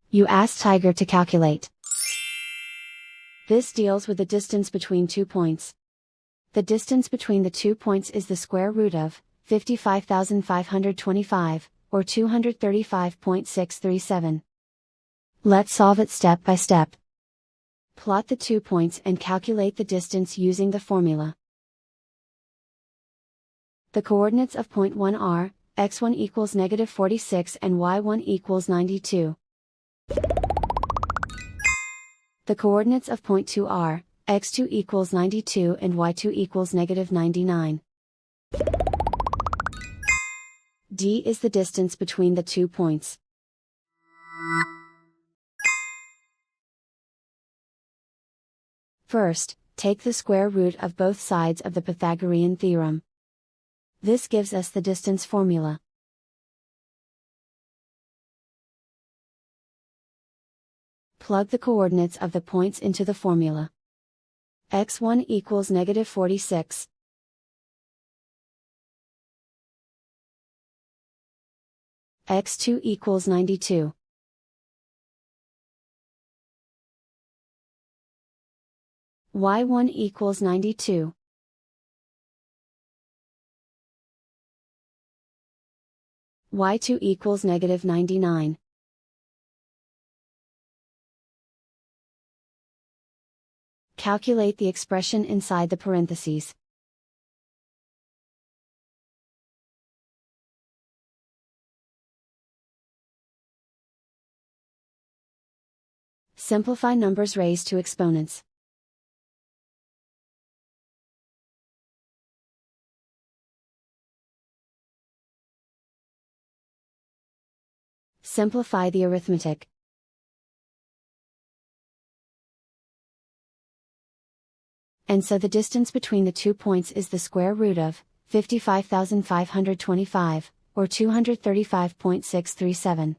You ask Tiger to calculate. This deals with the distance between 2 points. The distance between the 2 points is the square root of 55,525, or 235.637. Let's solve it step by step. Plot the 2 points and calculate the distance using the formula. The coordinates of point 1 are, x1 equals -46 and y1 equals 92. The coordinates of point 2 are, x2 equals 92 and y2 equals -99. D is the distance between the 2 points. First, take the square root of both sides of the Pythagorean theorem. This gives us the distance formula. Plug the coordinates of the points into the formula. x1 equals -46. x2 equals 92. y1 equals 92. y2 equals -99. Calculate the expression inside the parentheses. Simplify numbers raised to exponents. Simplify the arithmetic. And so the distance between the 2 points is the square root of 55,525, or 235.637.